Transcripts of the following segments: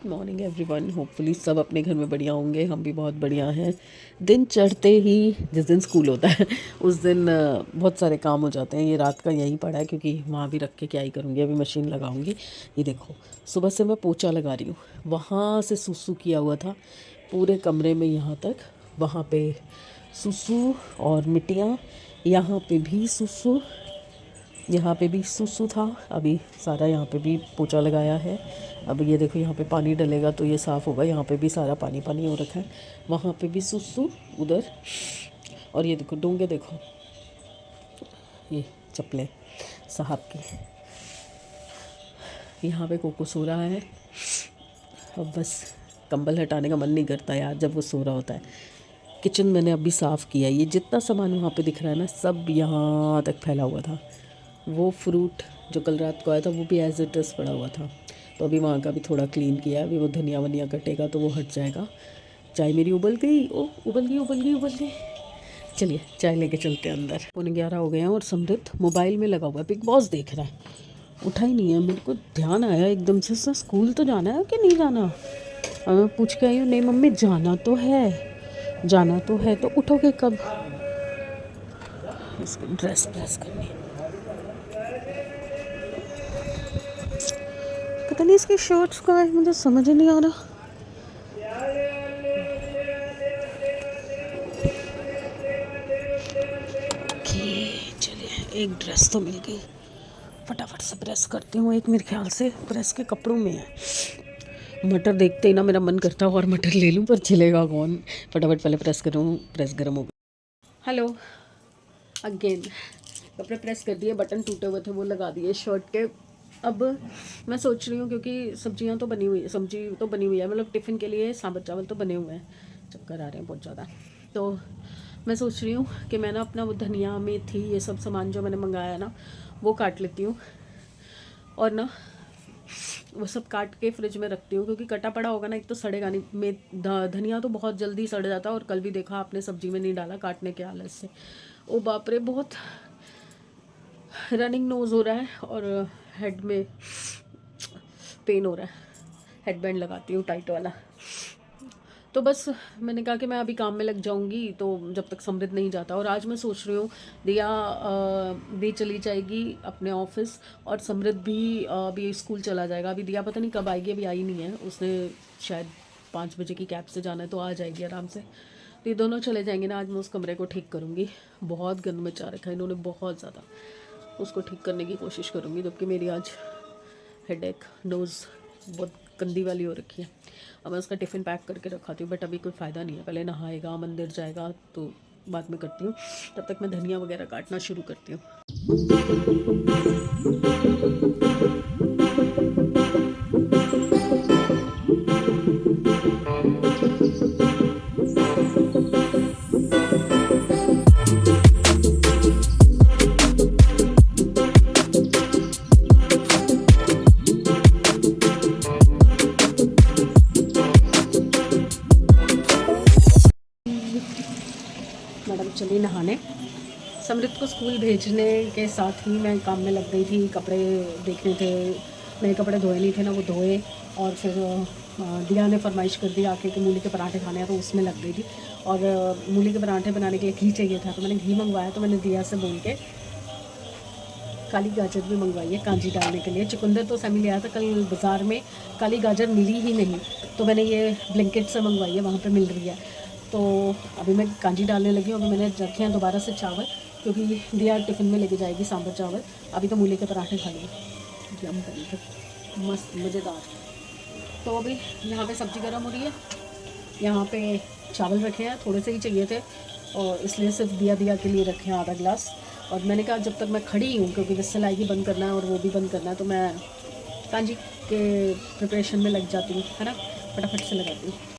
Morning everyone. Hopefully सब अपने घर में बढ़िया होंगे, हम भी बहुत बढ़िया हैं। दिन चढ़ते ही जिस दिन स्कूल होता है उस दिन बहुत सारे काम हो जाते हैं। ये रात का यहीं पड़ा है क्योंकि वहाँ भी रख के क्या ही करूँगी, अभी मशीन लगाऊँगी। ये देखो, सुबह से मैं पोछा लगा रही हूँ। वहाँ से सुसु किया हुआ था पूरे कमरे में यहाँ तक, वहाँ पे सुसु और मिट्टियाँ, यहाँ पे भी सुसु, यहाँ पे भी सुसु था। अभी सारा यहाँ पे भी पोछा लगाया है। अब ये देखो, यहाँ पे पानी डलेगा तो ये साफ़ होगा। यहाँ पे भी सारा पानी पानी हो रखा है। वहाँ पे भी सुसु उधर। और ये देखो डोंगे, देखो ये चप्पलें साहब की। यहाँ पे कोको सो रहा है। अब बस कंबल हटाने का मन नहीं करता यार जब वो सो रहा होता है। किचन मैंने अभी साफ़ किया। ये जितना सामान वहाँ पे दिख रहा है ना, सब यहाँ तक फैला हुआ था। वो फ्रूट जो कल रात को आया था वो भी एज इट इज़ पड़ा हुआ था, तो अभी वहाँ का भी थोड़ा क्लीन किया। अभी वो धनिया वनिया कटेगा तो वो हट जाएगा। चाय मेरी उबल गई, ओ उबल गई। चलिए चाय लेके चलते हैं अंदर। 11:15 हो गए हैं और समृद्ध मोबाइल में लगा हुआ है, बिग बॉस देख रहा है। उठा ही नहीं है। मेरे को ध्यान आया एकदम से, सर स्कूल तो जाना है कि नहीं जाना। और मैं पूछ के आई हूँ, नहीं मम्मी जाना तो है। तो उठोगे कब? इसकी ड्रेस प्रेस करनी है। पता नहीं इसकी शर्ट्स का है, मुझे समझ ही नहीं आ रहा। चलिए, एक ड्रेस तो मिल गई। फटाफट से प्रेस करती हूँ। एक मेरे ख्याल से प्रेस के कपड़ों में है। मटर देखते ही ना मेरा मन करता और मटर ले लूँ, पर छिलेगा कौन। फटाफट पहले प्रेस करूँ, प्रेस गर्म हो गया। Hello again. कपड़े प्रेस कर दिए, बटन टूटे हुए थे वो लगा दिए शर्ट के। अब मैं सोच रही हूँ, क्योंकि सब्जी तो बनी हुई है, मतलब टिफ़िन के लिए सांभर चावल तो बने हुए हैं। चक्कर आ रहे हैं बहुत ज़्यादा। तो मैं सोच रही हूँ कि मैं ना अपना वो धनिया मेथी ये सब सामान जो मैंने मंगाया है ना, वो काट लेती हूँ और ना वो सब काट के फ्रिज में रखती हूँ, क्योंकि कटा पड़ा होगा ना, एक तो सड़ेगा नहीं। धनिया तो बहुत जल्दी सड़ जाता है, और कल भी देखा आपने सब्जी में नहीं डाला काटने के हालत से। ओ बाप रे, बहुत रनिंग नोज़ हो रहा है और हेड में पेन हो रहा है। हेडबैंड लगाती हूँ टाइट वाला। तो बस मैंने कहा कि मैं अभी काम में लग जाऊंगी, तो जब तक समृद्ध नहीं जाता। और आज मैं सोच रही हूँ दिया भी चली जाएगी अपने ऑफिस, और समृद्ध भी अभी स्कूल चला जाएगा। अभी दिया पता नहीं कब आएगी, अभी आई नहीं है। उसने शायद 5 बजे की कैब से जाना है, तो आ जाएगी आराम से। तो ये दोनों चले जाएंगे ना। आज मैं उस कमरे को ठीक करूँगी। बहुत गंद मचा रखा है इन्होंने, बहुत ज़्यादा। उसको ठीक करने की कोशिश करूँगी, जबकि मेरी आज हेडेक नोज़ बहुत गंदी वाली हो रखी है। अब मैं उसका टिफ़िन पैक करके रखाती हूँ, बट अभी कोई फ़ायदा नहीं है। पहले नहाएगा, मंदिर जाएगा, तो बाद में करती हूँ। तब तक मैं धनिया वगैरह काटना शुरू करती हूँ। मैडम चली नहाने। समृद्ध को स्कूल भेजने के साथ ही मैं काम में लग गई थी। कपड़े देखने थे, नए कपड़े धोए नहीं थे ना, वो धोए। और फिर दिया ने फरमाइश कर दी आके कि मूली के पराठे खाने हैं, तो उसमें लग गई थी। और मूली के पराठे बनाने के लिए घी चाहिए था, तो मैंने घी मंगवाया। तो मैंने दिया से बोल के काली गाजर भी मंगवाई है कांजी डालने के लिए। चुकंदर तो सैमी ले आया था कल बाज़ार में, काली गाजर मिली ही नहीं, तो मैंने ये ब्लिंकिट से मंगवाई है, वहाँ पर मिल रही है। तो अभी मैं कांजी डालने लगी हूँ। अभी मैंने रखे हैं दोबारा से चावल, क्योंकि दिया टिफ़िन में लेके जाएगी सांभर चावल। अभी तो मूली के पराठे खा लिए, यम करी मस्त मज़ेदार। तो अभी यहाँ पे सब्ज़ी गर्म हो रही है, यहाँ पे चावल रखे हैं, थोड़े से ही चाहिए थे, और इसलिए सिर्फ दिया के लिए रखे हैं आधा गिलास। और मैंने कहा जब तक मैं खड़ी हूँ, क्योंकि विस्सल आएगी बंद करना है और वो भी बंद करना है, तो मैं कांजी के प्रिपरेशन में लग जाती हूँ, है ना। फटाफट से लगाती हूँ।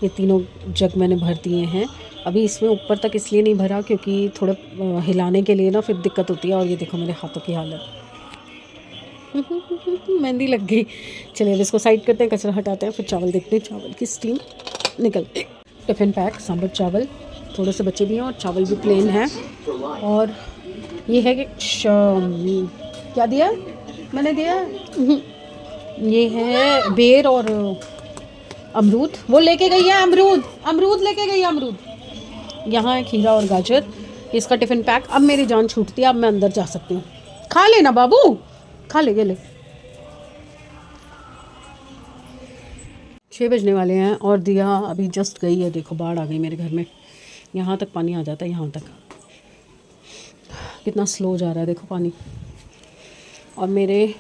ये तीनों जग मैंने भर दिए हैं। अभी इसमें ऊपर तक इसलिए नहीं भरा क्योंकि थोड़ा हिलाने के लिए ना फिर दिक्कत होती है। और ये देखो मेरे हाथों की हालत, मेहंदी लग गई। चलिए अब इसको साइड करते हैं, कचरा हटाते हैं, फिर चावल देखते हैं चावल की स्टीम निकल। टिफ़िन पैक सांभर चावल, थोड़े से बचे भी हैं और चावल भी प्लेन है। और ये है कि क्या दिया मैंने दिया ये है बेर और अमरूद, वो लेके गई है अमरूद लेके गई है अमरूद। यहाँ है खीरा और गाजर, इसका टिफ़िन पैक। अब मेरी जान छूटती है, अब मैं अंदर जा सकती हूँ। खा लेना बाबू, खा ले, ये ले। 6 बजने वाले हैं और दिया अभी जस्ट गई है। देखो बाढ़ आ गई मेरे घर में, यहाँ तक पानी आ जाता है, यहाँ तक। कितना स्लो जा रहा है देखो पानी। और मेरे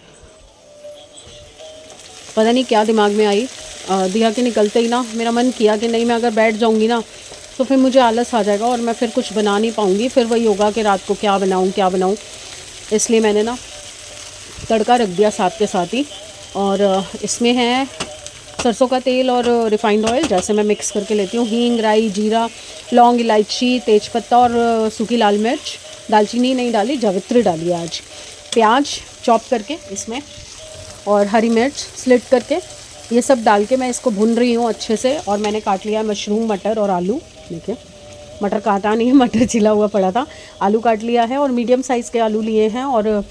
पता नहीं क्या दिमाग में आई, दिया के निकलते ही ना मेरा मन किया कि नहीं मैं अगर बैठ जाऊंगी ना तो फिर मुझे आलस आ जाएगा और मैं फिर कुछ बना नहीं पाऊंगी। फिर वही होगा कि रात को क्या बनाऊं। इसलिए मैंने ना तड़का रख दिया साथ के साथ ही। और इसमें है सरसों का तेल और रिफाइंड ऑयल, जैसे मैं मिक्स करके लेती हूँ। हींग, राई, जीरा, लौंग, इलायची, तेज़पत्ता और सूखी लाल मिर्च। दालचीनी नहीं डाली, जावित्री डाली आज। प्याज चॉप करके इसमें और हरी मिर्च स्लिट करके, ये सब डाल के मैं इसको भून रही हूँ अच्छे से। और मैंने काट लिया मशरूम, मटर और आलू। देखिए मटर काटा नहीं है, मटर छिला हुआ पड़ा था। आलू काट लिया है और मीडियम साइज़ के आलू लिए हैं और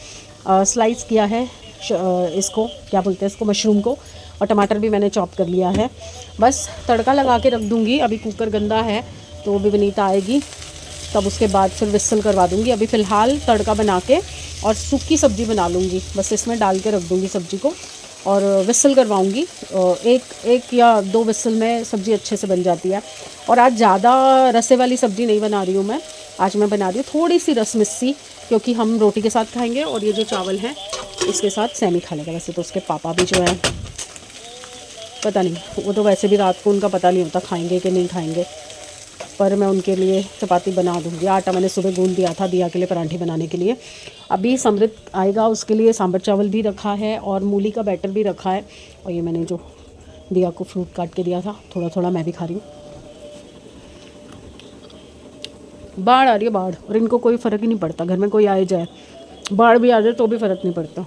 स्लाइस किया है इसको, क्या बोलते हैं इसको, मशरूम को। और टमाटर भी मैंने चॉप कर लिया है। बस तड़का लगा के रख दूँगी। अभी कुकर गंदा है तो भी विनीता आएगी तब उसके बाद फिर विसल करवा दूँगी। अभी फ़िलहाल तड़का बना के और सूखी सब्ज़ी बना लूँगी, बस इसमें डाल के रख दूँगी सब्ज़ी को और विसल करवाऊँगी। एक या 2 विसल में सब्ज़ी अच्छे से बन जाती है। और आज ज़्यादा रसे वाली सब्ज़ी नहीं बना रही हूँ मैं, आज मैं बना रही हूँ थोड़ी सी रस मिस्सी, क्योंकि हम रोटी के साथ खाएंगे और ये जो चावल है इसके साथ सैमी खा लेगा। वैसे तो उसके पापा भी जो है पता नहीं, वो तो वैसे भी रात को उनका पता नहीं होता खाएंगे कि नहीं खाएंगे, पर मैं उनके लिए चपाती बना दूँगी। आटा मैंने सुबह गूंद दिया था दिया के लिए पराठे बनाने के लिए। अभी समृत आएगा, उसके लिए सांभर चावल भी रखा है और मूली का बैटर भी रखा है। और ये मैंने जो दिया को फ्रूट काट के दिया था, थोड़ा थोड़ा मैं भी खा रही हूँ। बाढ़ आ रही है, बाढ़, और इनको कोई फ़र्क ही नहीं पड़ता, घर में कोई आए जाए, बाढ़ भी आ जाए तो भी फ़र्क नहीं पड़ता।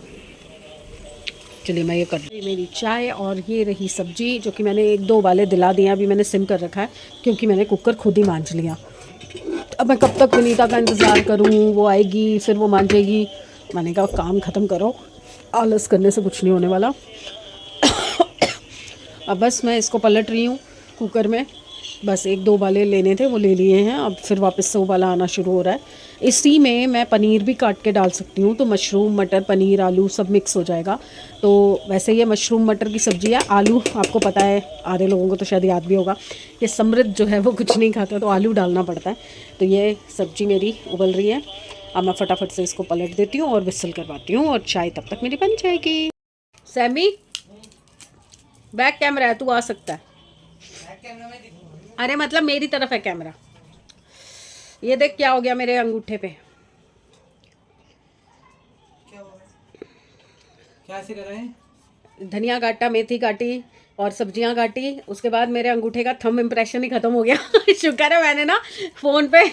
चलिए मैं ये कर रही मेरी चाय और ये रही सब्जी, जो कि मैंने 1-2 उबाले दिला दिए। अभी मैंने सिम कर रखा है क्योंकि मैंने कुकर खुद ही मांज लिया। अब मैं कब तक विनीता का इंतज़ार करूं, वो आएगी फिर वो मांजेगी। मैंने कहा काम ख़त्म करो, आलस करने से कुछ नहीं होने वाला। अब बस मैं इसको पलट रही हूँ कुकर में, बस 1-2 उबाले लेने थे वो ले लिए हैं। अब फिर वापस से उबाला आना शुरू हो रहा है। इसी में मैं पनीर भी काट के डाल सकती हूँ, तो मशरूम, मटर, पनीर, आलू सब मिक्स हो जाएगा। तो वैसे ये मशरूम मटर की सब्ज़ी है। आलू आपको पता है, आधे लोगों को तो शायद याद भी होगा, ये समृद्ध जो है वो कुछ नहीं खाता तो आलू डालना पड़ता है। तो ये सब्ज़ी मेरी उबल रही है। अब मैं फटाफट से इसको पलट देती हूँ और विसल करवाती हूँ और चाय तब तक मेरी बन जाएगी। सैमी बैक कैमरा है, तू आ सकता है। अरे मतलब मेरी तरफ है कैमरा। ये देख क्या हो गया मेरे अंगूठे पे। क्या ऐसे कर रहे हैं? धनिया काटा, मेथी काटी और सब्जियां काटी, उसके बाद मेरे अंगूठे का थंब इम्प्रेशन ही खत्म हो गया। शुक्र है मैंने ना फ़ोन पे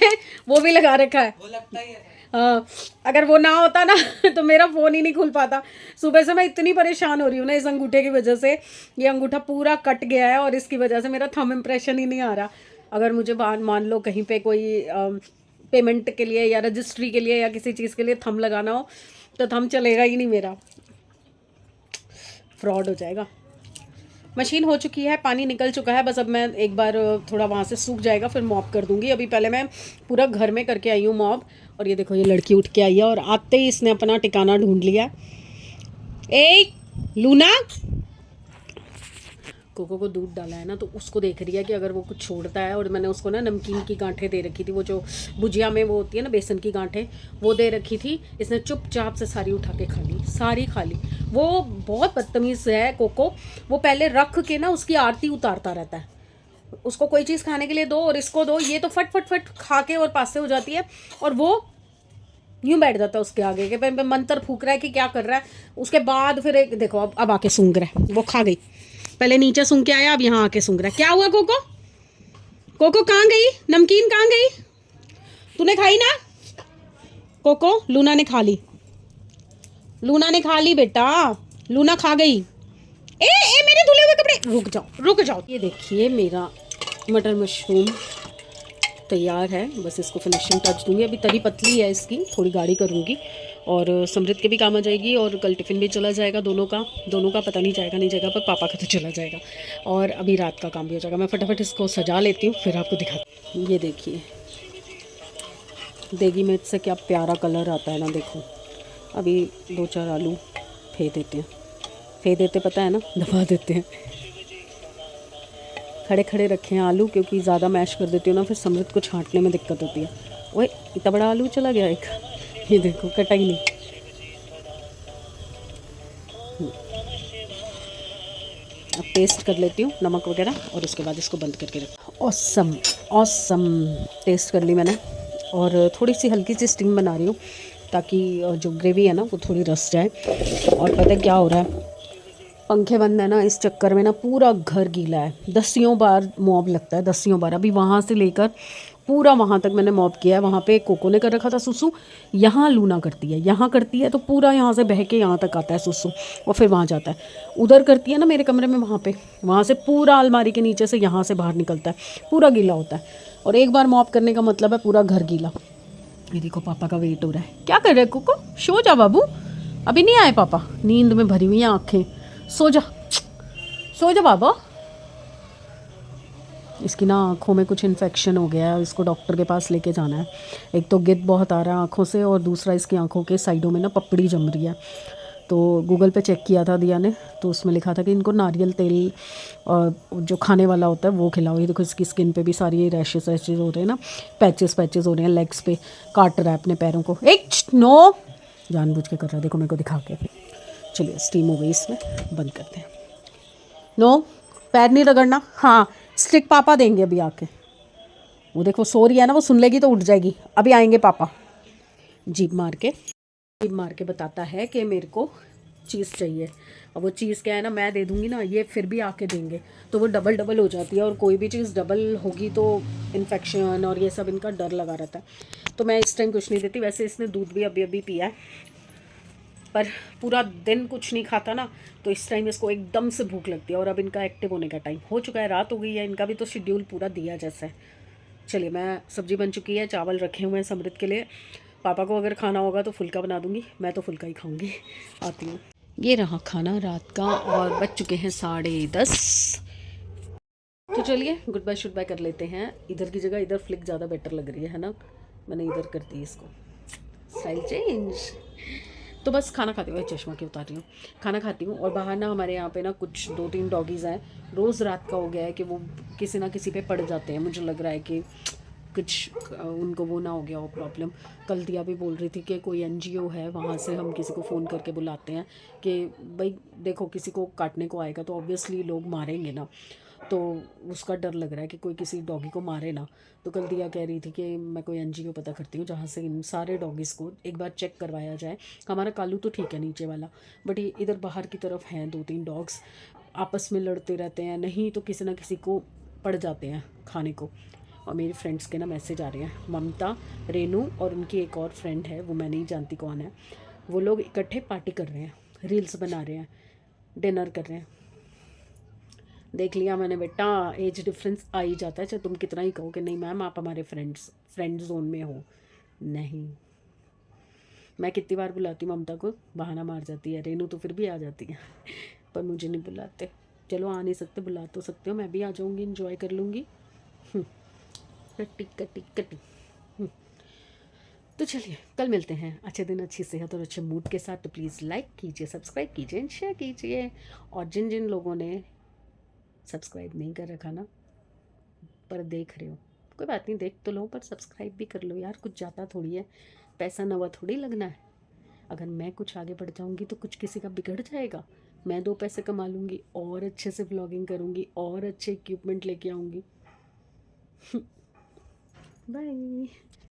वो भी लगा रखा है, वो लगता ही है। हाँ, अगर वो ना होता ना तो मेरा फ़ोन ही नहीं खुल पाता। सुबह से मैं इतनी परेशान हो रही हूँ ना इस अंगूठे की वजह से। ये अंगूठा पूरा कट गया है और इसकी वजह से मेरा थंब इम्प्रेशन ही नहीं आ रहा। अगर मुझे मान लो कहीं पे कोई पेमेंट के लिए या रजिस्ट्री के लिए या किसी चीज़ के लिए थंब लगाना हो तो थंब चलेगा ही नहीं मेरा, फ्रॉड हो जाएगा। मशीन हो चुकी है, पानी निकल चुका है। बस अब मैं एक बार थोड़ा वहाँ से सूख जाएगा फिर मॉप कर दूँगी। अभी पहले मैं पूरा घर में करके आई हूँ मॉप। और ये देखो ये लड़की उठ के आई है और आते ही इसने अपना ठिकाना ढूंढ लिया। ए लूना, कोको को दूध डाला है ना तो उसको देख रही है कि अगर वो कुछ छोड़ता है। और मैंने उसको ना नमकीन की गांठें दे रखी थी, वो जो भुजिया में वो होती है ना बेसन की गांठें, वो दे रखी थी। इसने चुपचाप से सारी उठा के खा ली, सारी खा ली। वो बहुत बदतमीज़ है कोको, वो पहले रख के ना उसकी आरती उतारता रहता है। उसको कोई चीज़ खाने के लिए दो और इसको दो, ये तो फट फट फट खा के और पास से हो जाती है। और वो यूँ बैठ जाता है उसके आगे के मंत्र फूक रहा है कि क्या कर रहा है। उसके बाद फिर एक देखो अब आके सूंघ रहा है। वो खा गई, पहले नीचे सूंघ के आया, अब यहाँ आके सूंघ रहा है। क्या हुआ कोको? कोको कहाँ गई? नमकीन कहाँ गई? तूने खाई ना? कोको लूना ने खा ली, लूना ने खा ली बेटा, लूना खा गई। ए मेरे धुले हुए कपड़े, रुक जाओ रुक जाओ। ये देखिए मेरा मटर मशरूम तैयार है, बस इसको फिनिशिंग टच दूंगी। अभी तरी पतली है इसकी, थोड़ी गाढ़ी करूँगी और समृद्ध के भी काम आ जाएगी और कल टिफ़िन भी चला जाएगा दोनों का पता नहीं जाएगा नहीं जाएगा, पर पापा का तो चला जाएगा और अभी रात का काम भी हो जाएगा। मैं फटाफट इसको सजा लेती हूँ फिर आपको दिखाती हूँ। ये देखिए देगी मिर्च से क्या प्यारा कलर आता है ना, देखो। अभी 2-4 आलू फेंक देते हैं, फेंक देते पता है ना, दबा देते हैं। खड़े खड़े रखे हैं आलू, क्योंकि ज़्यादा मैश कर देती हूँ ना फिर समृद्ध को छांटने में दिक्कत होती है। ओए इतना बड़ा आलू चला गया एक, ये देखो कटा ही नहीं। अब पेस्ट कर लेती हूँ नमक वगैरह और उसके बाद इसको बंद करके रख। ऑसम ऑसम टेस्ट कर ली मैंने और थोड़ी सी हल्की सी स्टीम बना रही हूँ ताकि जो ग्रेवी है ना वो थोड़ी रस जाए। और पता है क्या हो रहा है, पंखे बंद है ना, इस चक्कर में ना पूरा घर गीला है। 10 बार मॉब लगता है, 10 बार। अभी वहाँ से लेकर पूरा वहाँ तक मैंने मॉब किया है। वहाँ पे कोको ने कर रखा था सुसु, यहाँ लूना करती है, यहाँ करती है तो पूरा यहाँ से बह के यहाँ तक आता है सुसु और फिर वहाँ जाता है। उधर करती है ना मेरे कमरे में, वहाँ पे वहाँ से पूरा अलमारी के नीचे से यहाँ से बाहर निकलता है, पूरा गीला होता है। और एक बार मॉब करने का मतलब है पूरा घर गीला। ये देखो पापा का वेट हो रहा है। क्या कर रहे हैं कोको? सो जा बाबू, अभी नहीं आए पापा, नींद में भरी हुई हैं आँखें। सो जा, सो जा बाबा। इसकी ना आँखों में कुछ इन्फेक्शन हो गया है, इसको डॉक्टर के पास लेके जाना है। एक तो गिद्ध बहुत आ रहा है आँखों से और दूसरा इसकी आँखों के साइडों में ना पपड़ी जम रही है। तो गूगल पे चेक किया था दिया ने, तो उसमें लिखा था कि इनको नारियल तेल जो खाने वाला होता है वो खिलाओ। ये देखो इसकी स्किन पे भी सारी रैशेस हो रहे हैं ना, पैचेस हो रहे हैं, लेग्स पे काट रहा है अपने पैरों को। एक नो, जानबूझ के कर रहा है, देखो मेरे को दिखा के। चलिए स्टीम हो गई, इसमें बंद करते हैं। नो, पैर नहीं रगड़ना। हाँ स्टिक पापा देंगे अभी आके। वो देखो सो रही है ना, वो सुन लेगी तो उठ जाएगी। अभी आएंगे पापा। जीभ मार के बताता है कि मेरे को चीज़ चाहिए। और वो चीज़ क्या है ना, मैं दे दूँगी ना, ये फिर भी आके देंगे, तो वो डबल हो जाती है। और कोई भी चीज़ डबल होगी तो इन्फेक्शन और ये सब इनका डर लगा रहता है। तो मैं इस टाइम कुछ नहीं देती। वैसे इसने दूध भी अभी पिया है, पर पूरा दिन कुछ नहीं खाता ना, तो इस टाइम इसको एकदम से भूख लगती है। और अब इनका एक्टिव होने का टाइम हो चुका है, रात हो गई है, इनका भी तो शेड्यूल पूरा दिया जैसा है। चलिए मैं, सब्ज़ी बन चुकी है, चावल रखे हुए हैं समृद्ध के लिए। पापा को अगर खाना होगा तो फुल्का बना दूँगी, मैं तो फुल्का ही खाऊँगी। आती हूँ। ये रहा खाना रात का और बज चुके हैं 10:30। तो चलिए गुड बाय शुड बाय कर लेते हैं। इधर की जगह इधर फ्लिक ज़्यादा बेटर लग रही है ना, मैंने इधर कर दी इसको, स्टाइल चेंज। तो बस खाना खाती हूँ, चश्मा क्यों उतार रही हूँ, खाना खाती हूँ। और बाहर ना हमारे यहाँ पे ना कुछ 2-3 डॉगीज़ हैं। रोज़ रात का हो गया है कि वो किसी ना किसी पे पड़ जाते हैं। मुझे लग रहा है कि कुछ उनको वो ना हो गया हो प्रॉब्लम। कल दिया भी बोल रही थी कि कोई NGO है, वहाँ से हम किसी को फ़ोन करके बुलाते हैं कि भाई देखो किसी को काटने को आएगा तो ऑब्वियसली लोग मारेंगे ना, तो उसका डर लग रहा है कि कोई किसी डॉगी को मारे ना। तो कल दिया कह रही थी कि मैं कोई NGO पता करती हूँ जहाँ से इन सारे डॉगीज़ को एक बार चेक करवाया जाए। हमारा कालू तो ठीक है नीचे वाला, बट ये इधर बाहर की तरफ हैं 2-3 डॉग्स, आपस में लड़ते रहते हैं, नहीं तो किसी ना किसी को पड़ जाते हैं खाने को। और मेरी फ्रेंड्स के ना मैसेज आ रहे हैं, ममता, रेनू और उनकी एक और फ्रेंड है, वो मैं नहीं जानती कौन है, वो लोग इकट्ठे पार्टी कर रहे हैं, रील्स बना रहे हैं, डिनर कर रहे हैं। देख लिया मैंने बेटा, एज डिफरेंस आ ही जाता है, चाहे तुम कितना ही कहो कि नहीं मैम आप हमारे फ्रेंड जोन में हो। नहीं, मैं कितनी बार बुलाती हूँ ममता को, बहाना मार जाती है। रेनू तो फिर भी आ जाती है पर मुझे नहीं बुलाते। चलो आ नहीं सकते, बुला तो सकते हो, मैं भी आ जाऊँगी, इंजॉय कर लूँगी। कटी। तो चलिए कल मिलते हैं अच्छे दिन, अच्छी सेहत और अच्छे मूड के साथ। तो प्लीज़ लाइक कीजिए, सब्सक्राइब कीजिए, शेयर कीजिए। और जिन जिन लोगों ने सब्सक्राइब नहीं कर रखा ना, पर देख रहे हो, कोई बात नहीं, देख तो लो पर सब्सक्राइब भी कर लो यार, कुछ जाता थोड़ी है, पैसा नवा थोड़ी लगना है। अगर मैं कुछ आगे बढ़ जाऊँगी तो कुछ किसी का बिगड़ जाएगा। मैं 2 पैसे कमा लूँगी और अच्छे से ब्लॉगिंग करूँगी और अच्छे इक्विपमेंट लेके आऊँगी। बाय।